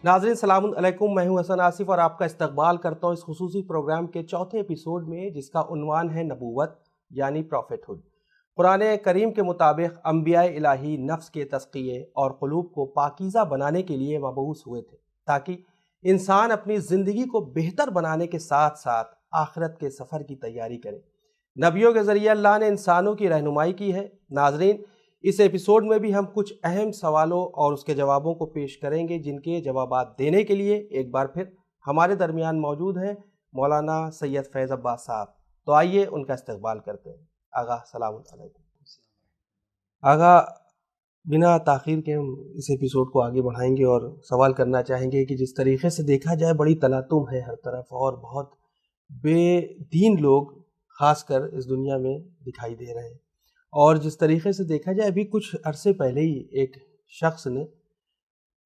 ناظرین السلام علیکم، میں ہوں حسن آصف اور آپ کا استقبال کرتا ہوں اس خصوصی پروگرام کے چوتھے ایپیسوڈ میں، جس کا عنوان ہے نبوت یعنی پروفٹ ہوڈ۔ قرآن کریم کے مطابق انبیاء الہی نفس کے تزکیے اور قلوب کو پاکیزہ بنانے کے لیے مبعوث ہوئے تھے، تاکہ انسان اپنی زندگی کو بہتر بنانے کے ساتھ ساتھ آخرت کے سفر کی تیاری کرے۔ نبیوں کے ذریعے اللہ نے انسانوں کی رہنمائی کی ہے۔ ناظرین، اس ایپیسوڈ میں بھی ہم کچھ اہم سوالوں اور اس کے جوابوں کو پیش کریں گے، جن کے جوابات دینے کے لیے ایک بار پھر ہمارے درمیان موجود ہیں مولانا سید فیض عباس صاحب۔ تو آئیے ان کا استقبال کرتے ہیں۔ آغا السلام علیکم۔ آغا، بنا تاخیر کے ہم اس ایپیسوڈ کو آگے بڑھائیں گے اور سوال کرنا چاہیں گے کہ جس طریقے سے دیکھا جائے بڑی تلاطم ہے ہر طرف، اور بہت بے دین لوگ خاص کر اس دنیا میں دکھائی دے رہے ہیں، اور جس طریقے سے دیکھا جائے ابھی کچھ عرصے پہلے ہی ایک شخص نے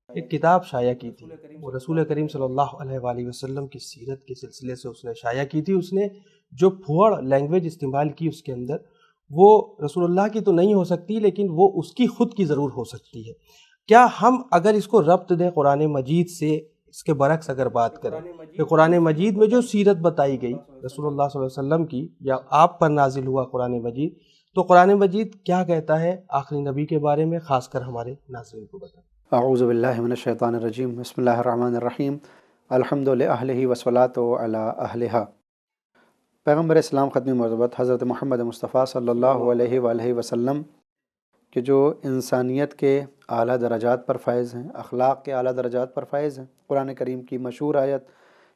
ایک کتاب شائع کی تھی، وہ رسول کریم صلی اللہ علیہ وآلہ وسلم کی سیرت کے سلسلے سے اس نے شائع کی تھی۔ اس نے جو پھوڑ لینگویج استعمال کی اس کے اندر، وہ رسول اللہ کی تو نہیں ہو سکتی، لیکن وہ اس کی خود کی ضرور ہو سکتی ہے۔ کیا ہم اگر اس کو ربط دیں قرآن مجید سے، اس کے برعکس اگر بات کریں کہ قرآن مجید میں جو سیرت بتائی گئی رسول اللہ صلی اللہ علیہ وسلم کی، یا آپ پر نازل ہوا قرآن مجید، تو قرآن مجید کیا کہتا ہے آخری نبی کے بارے میں؟ خاص کر ہمارے ناظرین کو بتائیں۔ اعوذ باللہ من الشیطان الرجیم، بسم اللہ الرحمن الرحیم، الحمد للہ والصلاۃ علی اہلہا۔ پیغمبر اسلام ختم مرتبت حضرت محمد مصطفیٰ صلی اللہ علیہ وآلہ وسلم کہ جو انسانیت کے اعلیٰ درجات پر فائز ہیں، اخلاق کے اعلیٰ درجات پر فائز ہیں۔ قرآن کریم کی مشہور آیت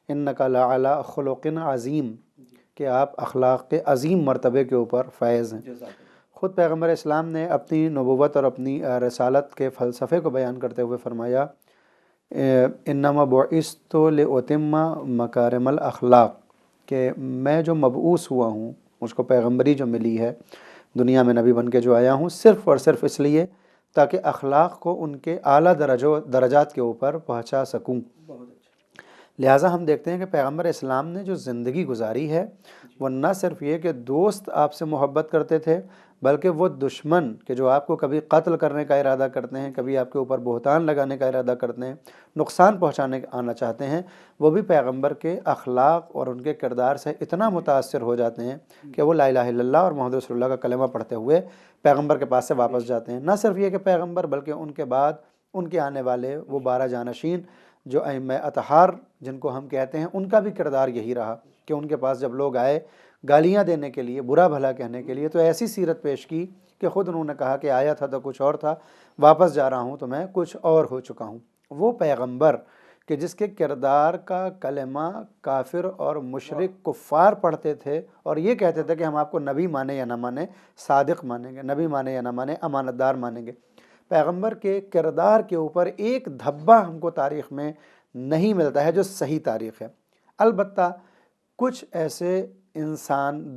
انک لعلی خلق عظیم، کہ آپ اخلاق کے عظیم مرتبے کے اوپر فائز ہیں۔ خود پیغمبر اسلام نے اپنی نبوت اور اپنی رسالت کے فلسفے کو بیان کرتے ہوئے فرمایا انما بعثت لاتم مکارم الاخلاق، کہ میں جو مبعوث ہوا ہوں، مجھ کو پیغمبری جو ملی ہے، دنیا میں نبی بن کے جو آیا ہوں، صرف اور صرف اس لیے تاکہ اخلاق کو ان کے اعلیٰ درجات کے اوپر پہنچا سکوں۔ لہٰذا ہم دیکھتے ہیں کہ پیغمبر اسلام نے جو زندگی گزاری ہے، وہ نہ صرف یہ کہ دوست آپ سے محبت کرتے تھے، بلکہ وہ دشمن کہ جو آپ کو کبھی قتل کرنے کا ارادہ کرتے ہیں، کبھی آپ کے اوپر بہتان لگانے کا ارادہ کرتے ہیں، نقصان پہنچانے آنا چاہتے ہیں، وہ بھی پیغمبر کے اخلاق اور ان کے کردار سے اتنا متاثر ہو جاتے ہیں کہ وہ لا الہ الا اللہ اور محمد رسول اللہ کا کلمہ پڑھتے ہوئے پیغمبر کے پاس سے واپس جاتے ہیں۔ نہ صرف یہ کہ پیغمبر، بلکہ ان کے بعد ان کے آنے والے وہ 12 جانشین جو ائمہ اطہار جن کو ہم کہتے ہیں، ان کا بھی کردار یہی رہا کہ ان کے پاس جب لوگ آئے گالیاں دینے کے لیے، برا بھلا کہنے کے لیے، تو ایسی سیرت پیش کی کہ خود انہوں نے کہا کہ آیا تھا تو کچھ اور تھا، واپس جا رہا ہوں تو میں کچھ اور ہو چکا ہوں۔ وہ پیغمبر کہ جس کے کردار کا کلمہ کافر اور مشرک کفار پڑھتے تھے اور یہ کہتے تھے کہ ہم آپ کو نبی مانیں یا نہ مانیں، صادق مانیں گے، نبی مانیں یا نہ مانیں، امانت دار مانیں گے۔ پیغمبر کے کردار کے اوپر ایک دھبا ہم کو تاریخ میں نہیں ملتا ہے جو صحیح تاریخ ہے۔ البتہ کچھ ایسے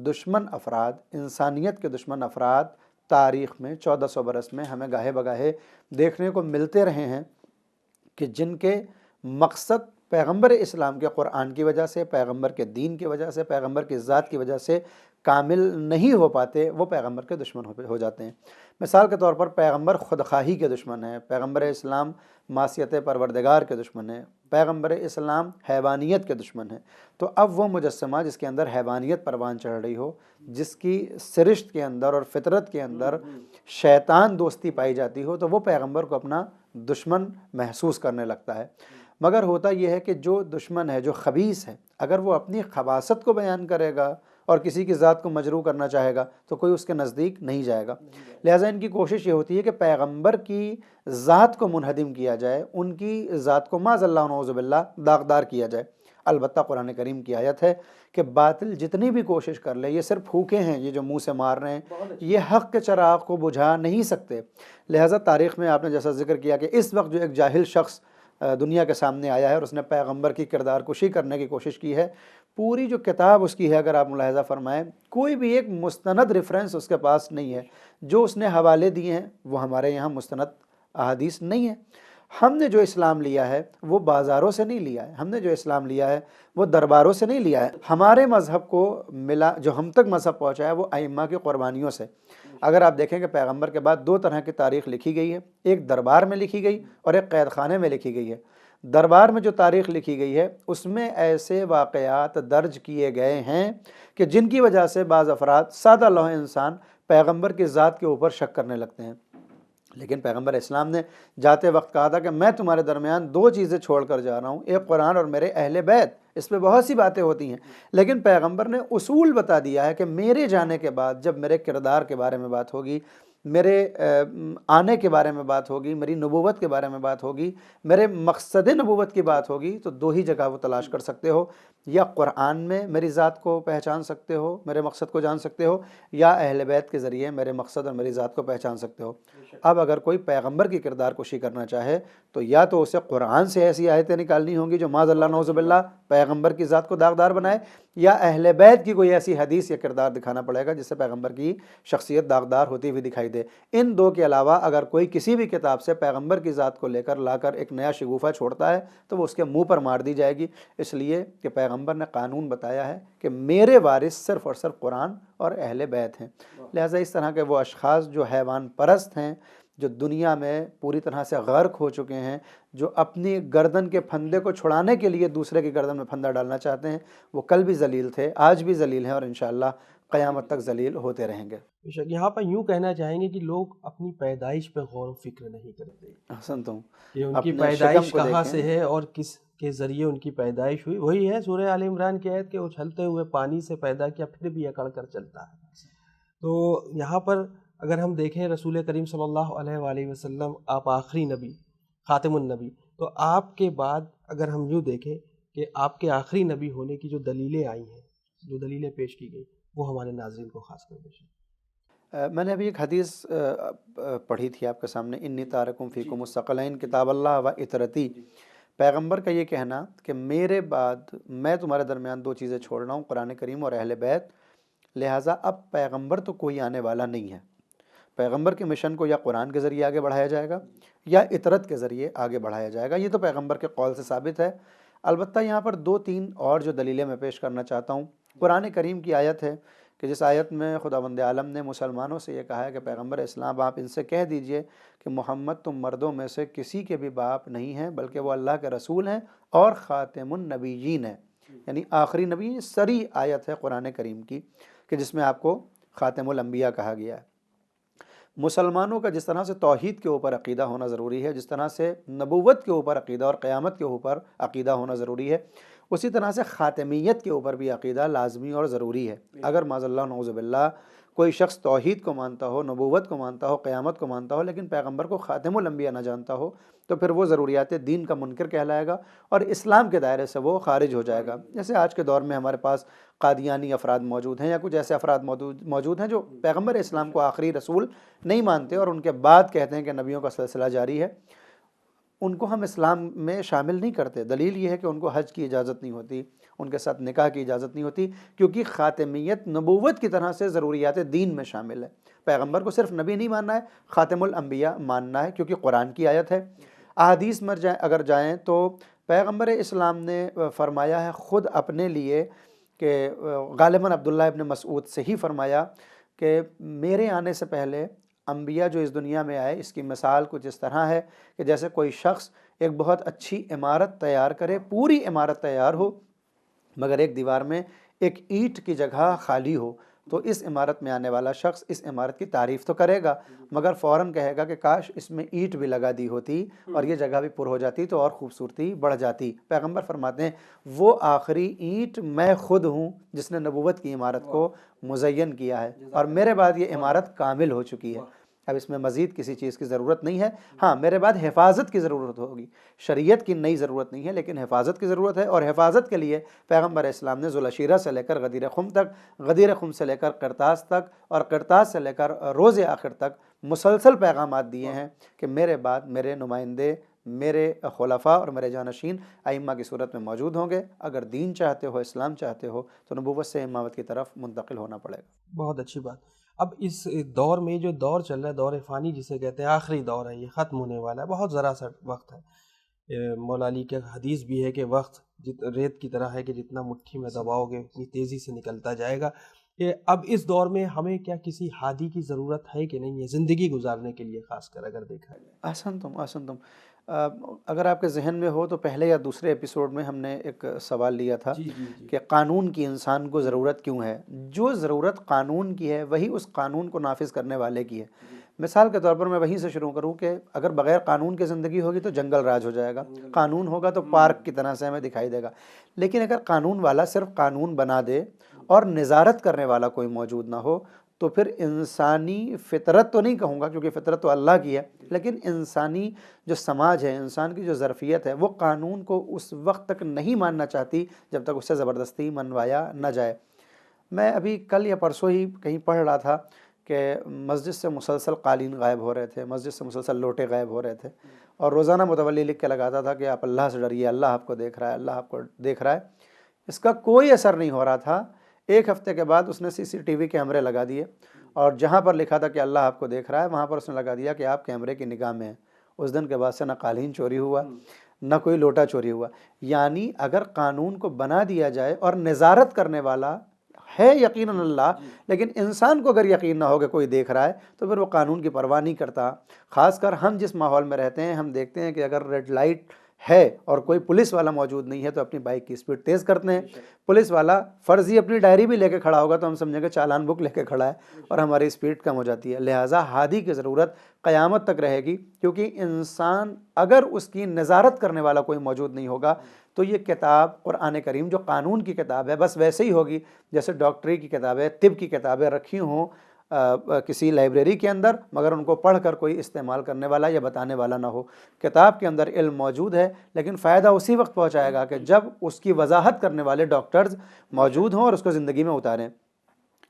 دشمن افراد، انسانیت کے دشمن افراد تاریخ میں 1400 برس میں ہمیں گاہے بگاہے دیکھنے کو ملتے رہے ہیں کہ جن کے مقصد پیغمبر اسلام کے قرآن کی وجہ سے، پیغمبر کے دین کی وجہ سے، پیغمبر کی ذات کی وجہ سے کامل نہیں ہو پاتے، وہ پیغمبر کے دشمن ہو جاتے ہیں۔ مثال کے طور پر پیغمبر خودخواہی کے دشمن ہیں، پیغمبر اسلام معصیت پروردگار کے دشمن ہیں، پیغمبر اسلام حیوانیت کے دشمن ہیں۔ تو اب وہ مجسمہ جس کے اندر حیوانیت پروان چڑھ رہی ہو، جس کی سرشت کے اندر اور فطرت کے اندر شیطان دوستی پائی جاتی ہو، تو وہ پیغمبر کو اپنا دشمن محسوس کرنے لگتا ہے۔ مگر ہوتا یہ ہے کہ جو دشمن ہے، جو خبیث ہے، اگر وہ اپنی خباثت کو بیان کرے گا اور کسی کی ذات کو مجروح کرنا چاہے گا تو کوئی اس کے نزدیک نہیں جائے گا۔ لہٰذا ان کی کوشش یہ ہوتی ہے کہ پیغمبر کی ذات کو منہدم کیا جائے، ان کی ذات کو معاذ اللہ ونعوذ باللہ داغدار کیا جائے۔ البتہ قرآن کریم کی آیت ہے کہ باطل جتنی بھی کوشش کر لے، یہ صرف پھوکے ہیں، یہ جو منہ سے مار رہے ہیں، یہ حق کے چراغ کو بجھا نہیں سکتے۔ لہٰذا تاریخ میں آپ نے جیسا ذکر کیا کہ اس وقت جو ایک جاہل شخص دنیا کے سامنے آیا ہے اور اس نے پیغمبر کی کردار کشی کرنے کی کوشش کی ہے، پوری جو کتاب اس کی ہے اگر آپ ملاحظہ فرمائیں، کوئی بھی ایک مستند ریفرنس اس کے پاس نہیں ہے۔ جو اس نے حوالے دیے ہیں وہ ہمارے یہاں مستند احادیث نہیں ہیں۔ ہم نے جو اسلام لیا ہے وہ بازاروں سے نہیں لیا ہے، ہم نے جو اسلام لیا ہے وہ درباروں سے نہیں لیا ہے۔ ہمارے مذہب کو ملا، جو ہم تک مذہب پہنچا ہے، وہ ائمہ کی قربانیوں سے۔ اگر آپ دیکھیں کہ پیغمبر کے بعد 2 طرح کی تاریخ لکھی گئی ہے، ایک دربار میں لکھی گئی اور ایک قید خانے میں لکھی گئی ہے۔ دربار میں جو تاریخ لکھی گئی ہے اس میں ایسے واقعات درج کیے گئے ہیں کہ جن کی وجہ سے بعض افراد سادہ لوح انسان پیغمبر کی ذات کے اوپر شک کرنے لگتے ہیں، لیکن پیغمبر اسلام نے جاتے وقت کہا تھا کہ میں تمہارے درمیان دو چیزیں چھوڑ کر جا رہا ہوں، ایک قرآن اور میرے اہل بیت۔ اس پہ بہت سی باتیں ہوتی ہیں، لیکن پیغمبر نے اصول بتا دیا ہے کہ میرے جانے کے بعد جب میرے کردار کے بارے میں بات ہوگی، میرے آنے کے بارے میں بات ہوگی، میری نبوت کے بارے میں بات ہوگی، میرے مقصد نبوت کی بات ہوگی، تو دو ہی جگہ وہ تلاش کر سکتے ہو، یا قرآن میں میری ذات کو پہچان سکتے ہو، میرے مقصد کو جان سکتے ہو، یا اہل بیت کے ذریعے میرے مقصد اور میری ذات کو پہچان سکتے ہو۔ اب اگر کوئی پیغمبر کی کردار کشی کرنا چاہے تو یا تو اسے قرآن سے ایسی آیتیں نکالنی ہوں گی جو معاذ اللہ نعوذ باللہ پیغمبر کی ذات کو داغدار بنائے، یا اہل بیت کی کوئی ایسی حدیث یا کردار دکھانا پڑے گا جس سے پیغمبر کی شخصیت داغدار ہوتی ہوئی دکھائی دے۔ ان دو کے علاوہ اگر کوئی کسی بھی کتاب سے پیغمبر کی ذات کو لے کر لا کر ایک نیا شگوفہ چھوڑتا ہے تو وہ اس کے منہ پر مار دی جائے گی، اس لیے کہ پیغمبر نے قانون بتایا ہے کہ میرے وارث صرف اور صرف قرآن اور اہل بیت ہیں۔ لہٰذا اس طرح کے وہ اشخاص جو حیوان پرست ہیں، جو دنیا میں پوری طرح سے غرق ہو چکے ہیں، جو اپنی گردن کے پھندے کو چھڑانے کے لیے دوسرے کی گردن میں پھندا ڈالنا چاہتے ہیں، وہ کل بھی ذلیل تھے، آج بھی ذلیل ہیں، اور انشاءاللہ قیامت تک ذلیل ہوتے رہیں گے۔ بے شک یہاں پر یوں کہنا چاہیں گے کہ لوگ اپنی پیدائش پہ غور و فکر نہیں کرتے حسن تم کہ ان کی پیدائش کہاں سے ہے اور کس کے ذریعے ان کی پیدائش ہوئی۔ وہی ہے سورہ آل عمران کی آیت کہ اچھلتے ہوئے پانی سے پیدا کیا پھر بھی اکڑ کر چلتا ہے۔ تو یہاں پر اگر ہم دیکھیں رسول کریم صلی اللہ علیہ وآلہ وسلم آپ آخری نبی، خاتم النبی، تو آپ کے بعد اگر ہم یوں دیکھیں کہ آپ کے آخری نبی ہونے کی جو دلیلیں آئی ہیں، جو دلیلیں پیش کی گئی، وہ ہمارے ناظرین کو خاص کر پیش ہیں۔ میں نے ابھی ایک حدیث پڑھی تھی آپ کے سامنے، انی تارکم فیکم الثقلین کتاب اللہ و اطرتی۔ پیغمبر کا یہ کہنا کہ میرے بعد میں تمہارے درمیان دو چیزیں چھوڑ رہا ہوں، قرآن کریم اور اہل بیت، لہٰذا اب پیغمبر تو کوئی آنے والا نہیں ہے۔ پیغمبر کے مشن کو یا قرآن کے ذریعے آگے بڑھایا جائے گا یا اطرت کے ذریعے آگے بڑھایا جائے گا، یہ تو پیغمبر کے قول سے ثابت ہے۔ البتہ یہاں پر دو تین اور جو دلیلیں میں پیش کرنا چاہتا ہوں۔ قرآن کریم کی آیت ہے کہ جس آیت میں خداوند عالم نے مسلمانوں سے یہ کہا ہے کہ پیغمبر اسلام آپ ان سے کہہ دیجئے کہ محمد تم مردوں میں سے کسی کے بھی باپ نہیں ہیں، بلکہ وہ اللہ کے رسول ہیں اور خاتم النبیین ہیں، یعنی آخری نبی۔ سری آیت ہے قرآن کریم کی کہ جس میں آپ کو خاتم الانبیاء کہا گیا ہے۔ مسلمانوں کا جس طرح سے توحید کے اوپر عقیدہ ہونا ضروری ہے، جس طرح سے نبوت کے اوپر عقیدہ اور قیامت کے اوپر عقیدہ ہونا ضروری ہے، اسی طرح سے خاتمیت کے اوپر بھی عقیدہ لازمی اور ضروری ہے۔ اگر معاذ اللہ نعوذ باللہ کوئی شخص توحید کو مانتا ہو، نبوت کو مانتا ہو، قیامت کو مانتا ہو، لیکن پیغمبر کو خاتم الانبیاء نہ جانتا ہو، تو پھر وہ ضروریات دین کا منکر کہلائے گا اور اسلام کے دائرے سے وہ خارج ہو جائے گا۔ جیسے آج کے دور میں ہمارے پاس قادیانی افراد موجود ہیں یا کچھ ایسے افراد موجود ہیں جو پیغمبر اسلام کو آخری رسول نہیں مانتے اور ان کے بعد کہتے ہیں کہ نبیوں کا سلسلہ جاری ہے، ان کو ہم اسلام میں شامل نہیں کرتے۔ دلیل یہ ہے کہ ان کو حج کی اجازت نہیں ہوتی، ان کے ساتھ نکاح کی اجازت نہیں ہوتی، کیونکہ خاتمیت نبوت کی طرح سے ضروریات دین میں شامل ہے۔ پیغمبر کو صرف نبی نہیں ماننا ہے، خاتم الانبیاء ماننا ہے، کیونکہ قرآن کی آیت ہے۔ احادیث میں اگر جائیں تو پیغمبر اسلام نے فرمایا ہے خود اپنے لیے کہ غالباً عبداللہ ابن مسعود سے ہی فرمایا کہ میرے آنے سے پہلے انبیاء جو اس دنیا میں آئے، اس کی مثال کچھ اس طرح ہے کہ جیسے کوئی شخص ایک بہت اچھی عمارت تیار کرے، پوری عمارت تیار ہو، مگر ایک دیوار میں ایک اینٹ کی جگہ خالی ہو، تو اس عمارت میں آنے والا شخص اس عمارت کی تعریف تو کرے گا، مگر فوراً کہے گا کہ کاش اس میں اینٹ بھی لگا دی ہوتی اور یہ جگہ بھی پر ہو جاتی تو اور خوبصورتی بڑھ جاتی۔ پیغمبر فرماتے ہیں وہ آخری اینٹ میں خود ہوں جس نے نبوت کی عمارت کو مزین کیا ہے، اور میرے بعد یہ عمارت کامل ہو چکی ہے۔ اب اس میں مزید کسی چیز کی ضرورت نہیں ہے، ہاں میرے بعد حفاظت کی ضرورت ہوگی، شریعت کی نئی ضرورت نہیں ہے لیکن حفاظت کی ضرورت ہے، اور حفاظت کے لیے پیغمبر اسلام نے ذوالعشیرہ سے لے کر غدیر خم تک، غدیر خم سے لے کر قرطاس تک، اور قرطاس سے لے کر روز آخر تک مسلسل پیغامات دیے ہیں کہ میرے بعد میرے نمائندے، میرے خلفاء اور میرے جانشین ائمہ کی صورت میں موجود ہوں گے۔ اگر دین چاہتے ہو، اسلام چاہتے ہو، تو نبوت سے امامت کی طرف منتقل ہونا پڑے گا۔ بہت اچھی بات۔ اب اس دور میں جو دور چل رہا ہے، دور فانی جسے کہتے ہیں، آخری دور ہے، یہ ختم ہونے والا ہے، بہت ذرا سا وقت ہے۔ مولا علی کے حدیث بھی ہے کہ وقت ریت کی طرح ہے کہ جتنا مٹھی میں دباؤ گے اتنی تیزی سے نکلتا جائے گا۔ کہ اب اس دور میں ہمیں کیا کسی ہادی کی ضرورت ہے کہ نہیں ہے زندگی گزارنے کے لیے، خاص کر اگر دیکھا جائے؟ احسنتم. اگر آپ کے ذہن میں ہو تو پہلے یا دوسرے ایپیسوڈ میں ہم نے ایک سوال لیا تھا جی جی جی کہ قانون کی انسان کو ضرورت کیوں ہے. جو ضرورت قانون کی ہے وہی اس قانون کو نافذ کرنے والے کی ہے. مثال کے طور پر میں وہیں سے شروع کروں کہ اگر بغیر قانون کے زندگی ہوگی تو جنگل راج ہو جائے گا، قانون ہوگا تو پارک کی طرح سے ہمیں دکھائی دے گا. لیکن اگر قانون والا صرف قانون بنا دے اور نظارت کرنے والا کوئی موجود نہ ہو تو پھر انسانی فطرت تو نہیں کہوں گا کیونکہ فطرت تو اللہ کی ہے، لیکن انسانی جو سماج ہے، انسان کی جو ظرفیت ہے، وہ قانون کو اس وقت تک نہیں ماننا چاہتی جب تک اس سے زبردستی منوایا نہ جائے. میں ابھی کل یا پرسوں ہی کہیں پڑھ رہا تھا کہ مسجد سے مسلسل قالین غائب ہو رہے تھے، مسجد سے مسلسل لوٹے غائب ہو رہے تھے، اور روزانہ متولی لکھ کے لگاتا تھا کہ آپ اللہ سے ڈریے، اللہ آپ کو دیکھ رہا ہے، اللہ آپ کو دیکھ رہا ہے. اس کا کوئی اثر نہیں ہو رہا تھا. ایک ہفتے کے بعد اس نے CCTV کیمرے لگا دیے، اور جہاں پر لکھا تھا کہ اللہ آپ کو دیکھ رہا ہے وہاں پر اس نے لگا دیا کہ آپ کیمرے کی نگاہ میں ہیں. اس دن کے بعد سے نہ قالین چوری ہوا نہ کوئی لوٹا چوری ہوا. یعنی اگر قانون کو بنا دیا جائے اور نظارت کرنے والا ہے یقیناً اللہ، لیکن انسان کو اگر یقین نہ ہو کہ کوئی دیکھ رہا ہے تو پھر وہ قانون کی پرواہ نہیں کرتا. خاص کر ہم جس ماحول میں رہتے ہیں ہم دیکھتے ہیں کہ اگر ریڈ لائٹ ہے اور کوئی پولیس والا موجود نہیں ہے تو اپنی بائک کی سپیڈ تیز کرتے ہیں. پولیس والا فرضی اپنی ڈائری بھی لے کے کھڑا ہوگا تو ہم سمجھیں گے چالان بک لے کے کھڑا ہے اور ہماری سپیڈ کم ہو جاتی ہے. لہٰذا ہادی کی ضرورت قیامت تک رہے گی، کیونکہ انسان اگر اس کی نظارت کرنے والا کوئی موجود نہیں ہوگا تو یہ کتاب قرآن کریم جو قانون کی کتاب ہے بس ویسے ہی ہوگی جیسے ڈاکٹری کی کتابیں، طب کی کتابیں رکھی ہوں کسی لائبریری کے اندر، مگر ان کو پڑھ کر کوئی استعمال کرنے والا یا بتانے والا نہ ہو. کتاب کے اندر علم موجود ہے لیکن فائدہ اسی وقت پہنچائے گا کہ جب اس کی وضاحت کرنے والے ڈاکٹرز موجود ہوں اور اس کو زندگی میں اتاریں.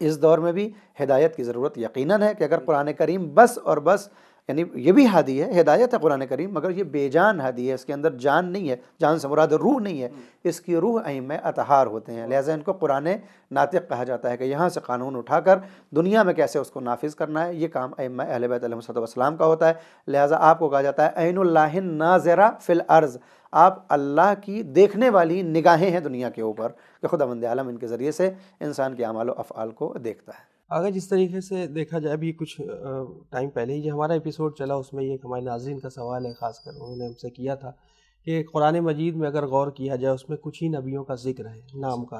اس دور میں بھی ہدایت کی ضرورت یقیناً ہے کہ اگر قرآن کریم بس اور بس، یعنی یہ بھی ہادی ہے، ہدایت ہے قرآن کریم، مگر یہ بے جان ہادی ہے، اس کے اندر جان نہیں ہے، جان سے مراد روح نہیں ہے. اس کی روح ائمہ اطہار ہوتے ہیں، لہٰذا ان کو قرآن ناطق کہا جاتا ہے کہ یہاں سے قانون اٹھا کر دنیا میں کیسے اس کو نافذ کرنا ہے یہ کام ائمہ اہل بیت علیہ السلام کا ہوتا ہے. لہٰذا آپ کو کہا جاتا ہے عین اللہ ناظرہ فی الارض، آپ اللہ کی دیکھنے والی نگاہیں ہیں دنیا کے اوپر کہ خداوند عالم ان کے ذریعے سے انسان کے اعمال و افعال کو دیکھتا ہے. اگر جس طریقے سے دیکھا جائے ابھی کچھ ٹائم پہلے ہی جو ہمارا ایپیسوڈ چلا اس میں یہ ہمارے ناظرین کا سوال ہے، خاص کر انہوں نے ہم سے کیا تھا کہ قرآن مجید میں اگر غور کیا جائے اس میں کچھ ہی نبیوں کا ذکر ہے نام کا،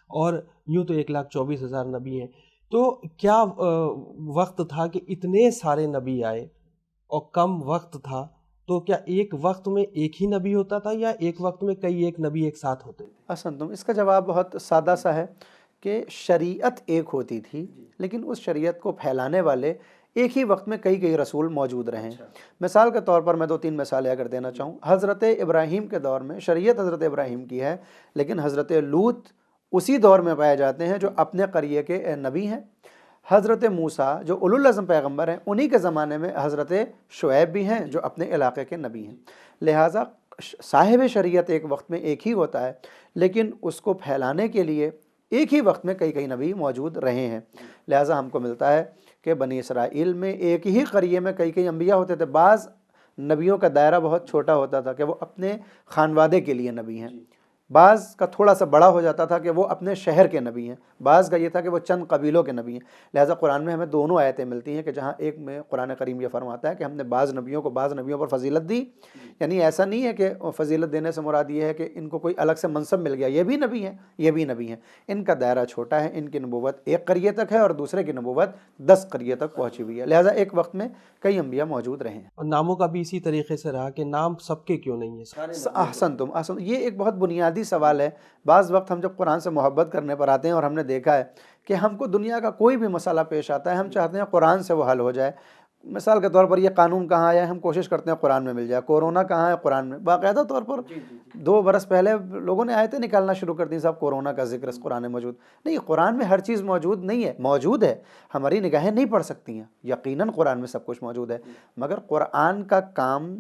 اور یوں تو 1,24,000 نبی ہیں، تو کیا وقت تھا کہ اتنے سارے نبی آئے اور کم وقت تھا تو کیا ایک وقت میں ایک ہی نبی ہوتا تھا یا ایک وقت میں کئی ایک نبی ایک ساتھ ہوتے تھے؟ احسنتم. اس کا جواب بہت سادہ سا ہے کہ شریعت ایک ہوتی تھی لیکن اس شریعت کو پھیلانے والے ایک ہی وقت میں کئی رسول موجود رہے. مثال کے طور پر میں 2-3 مثالیں اگر دینا چاہوں، حضرت ابراہیم کے دور میں شریعت حضرت ابراہیم کی ہے لیکن حضرت لوط اسی دور میں پائے جاتے ہیں جو اپنے قریے کے نبی ہیں. حضرت موسیٰ جو اولو العزم پیغمبر ہیں انہی کے زمانے میں حضرت شعیب بھی ہیں جو اپنے علاقے کے نبی ہیں. لہٰذا صاحب شریعت ایک وقت میں ایک ہی ہوتا ہے لیکن اس کو پھیلانے کے لیے ایک ہی وقت میں کئی نبی موجود رہے ہیں. لہٰذا ہم کو ملتا ہے کہ بنی اسرائیل میں ایک ہی قریے میں کئی انبیاء ہوتے تھے. بعض نبیوں کا دائرہ بہت چھوٹا ہوتا تھا کہ وہ اپنے خانوادے کے لیے نبی ہیں، بعض کا تھوڑا سا بڑا ہو جاتا تھا کہ وہ اپنے شہر کے نبی ہیں، بعض کا یہ تھا کہ وہ چند قبیلوں کے نبی ہیں. لہٰذا قرآن میں ہمیں دونوں آیتیں ملتی ہیں کہ جہاں ایک میں قرآن کریم یہ فرماتا ہے کہ ہم نے بعض نبیوں کو بعض نبیوں پر فضیلت دی. یعنی ایسا نہیں ہے کہ فضیلت دینے سے مراد یہ ہے کہ ان کو کوئی الگ سے منصب مل گیا، یہ بھی نبی ہیں یہ بھی نبی ہیں. ان کا دائرہ چھوٹا ہے، ان کی نبوت ایک قریے تک ہے اور دوسرے کی نبوت 10 قریے تک پہنچی ہوئی ہے. لہٰذا ایک وقت میں کئی انبیاء موجود رہے ہیں. اور ناموں کا بھی اسی طریقے سے رہا کہ نام سب کے کیوں نہیں ہے؟ احسنتم. یہ ایک بہت بنیادی سوال ہے. بعض وقت ہم جب قرآن سے محبت کرنے پر آتے ہیں اور ہم نے دیکھا ہے کہ ہم کو دنیا کا کوئی بھی مسئلہ پیش آتا ہے ہم چاہتے ہیں قرآن سے وہ حل ہو جائے. مثال کے طور پر یہ قانون کہاں آیا ہے ہم کوشش کرتے ہیں قرآن میں مل جائے. کورونا کہاں ہے؟ قرآن میں. باقاعدہ طور پر 2 برس پہلے لوگوں نے آیتیں نکالنا شروع کر دی، صاحب کورونا کا ذکر اس قرآن میں موجود نہیں. قرآن میں ہر چیز موجود نہیں ہے، موجود ہے، ہماری نگاہیں نہیں پڑھ سکتی ہیں. یقیناً قرآن میں سب کچھ موجود ہے، مگر قرآن کا کام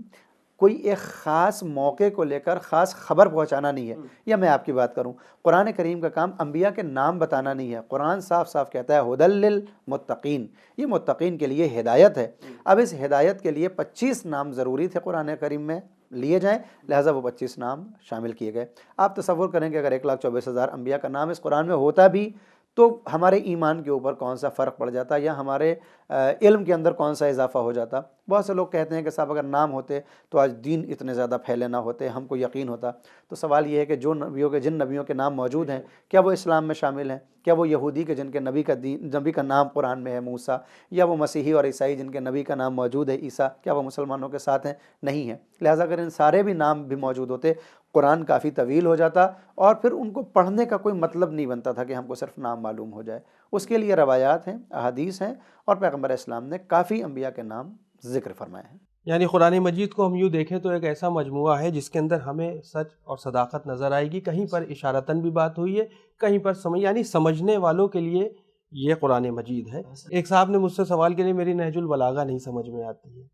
کوئی ایک خاص موقع کو لے کر خاص خبر پہنچانا نہیں ہے. یا میں آپ کی بات کروں، قرآن کریم کا کام انبیاء کے نام بتانا نہیں ہے. قرآن صاف صاف کہتا ہے ھدی للمتقین، یہ متقین کے لیے ہدایت ہے. اب اس ہدایت کے لیے 25 نام ضروری تھے قرآن کریم میں لیے جائیں، لہٰذا وہ 25 نام شامل کیے گئے. آپ تصور کریں کہ اگر 1,24,000 انبیاء کا نام اس قرآن میں ہوتا بھی تو ہمارے ایمان کے اوپر کون سا فرق پڑ جاتا یا ہمارے علم کے اندر کون سا اضافہ ہو جاتا۔ بہت سے لوگ کہتے ہیں کہ صاحب اگر نام ہوتے تو آج دین اتنے زیادہ پھیلے نہ ہوتے، ہم کو یقین ہوتا۔ تو سوال یہ ہے کہ جن نبیوں کے نام موجود ہیں کیا وہ اسلام میں شامل ہیں؟ کیا وہ یہودی کے جن کے نبی کا نام قرآن میں ہے موسیٰ، یا وہ مسیحی اور عیسائی جن کے نبی کا نام موجود ہے عیسیٰ، کیا وہ مسلمانوں کے ساتھ ہیں؟ نہیں ہیں۔ لہٰذا اگر ان سارے بھی نام بھی موجود ہوتے، قرآن کافی طویل ہو جاتا اور پھر ان کو پڑھنے کا کوئی مطلب نہیں بنتا تھا کہ ہم کو صرف نام معلوم ہو جائے۔ اس کے لیے روایات ہیں، احادیث ہیں، اور پیغمبر اسلام نے کافی انبیاء کے نام ذکر فرمائے ہیں۔ یعنی قرآن مجید کو ہم یوں دیکھیں تو ایک ایسا مجموعہ ہے جس کے اندر ہمیں سچ اور صداقت نظر آئے گی، کہیں پر اشارتاً بھی بات ہوئی ہے، کہیں پر یعنی سمجھنے والوں کے لیے یہ قرآن مجید ہے۔ ایک صاحب نے مجھ سے سوال کے لیے میری نہج البلاغہ نہیں سمجھ میں آتی ہے،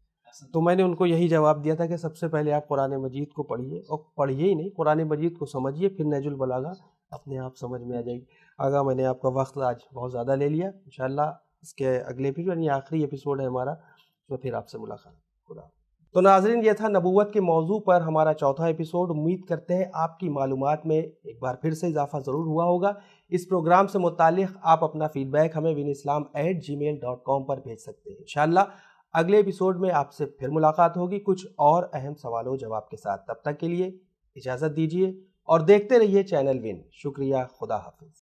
تو میں نے ان کو یہی جواب دیا تھا کہ سب سے پہلے آپ قرآن مجید کو پڑھیے، اور پڑھیے ہی نہیں، قرآن مجید کو سمجھیے، پھر نہج البلاغہ اپنے آپ سمجھ میں آ جائے گی۔ آگا میں نے آپ کا وقت آج بہت زیادہ لے لیا، انشاءاللہ اس کے اگلے ایپیسوڈ یعنی آخری ایپیسوڈ ہے ہمارا، تو پھر آپ سے ملاقات۔ خدا۔ تو ناظرین، یہ تھا نبوت کے موضوع پر ہمارا چوتھا ایپیسوڈ۔ امید کرتے ہیں آپ کی معلومات میں ایک بار پھر سے اضافہ ضرور ہوا ہوگا۔ اس پروگرام سے متعلق آپ اپنا فیڈ بیک ہمیں winislam@gmail.com پر بھیج سکتے ہیں۔ انشاءاللہ اگلے ایپیسوڈ میں آپ سے پھر ملاقات ہوگی کچھ اور اہم سوال و جواب کے ساتھ۔ تب تک کے لیے اجازت دیجیے اور دیکھتے رہیے چینل ون۔ شکریہ، خدا حافظ۔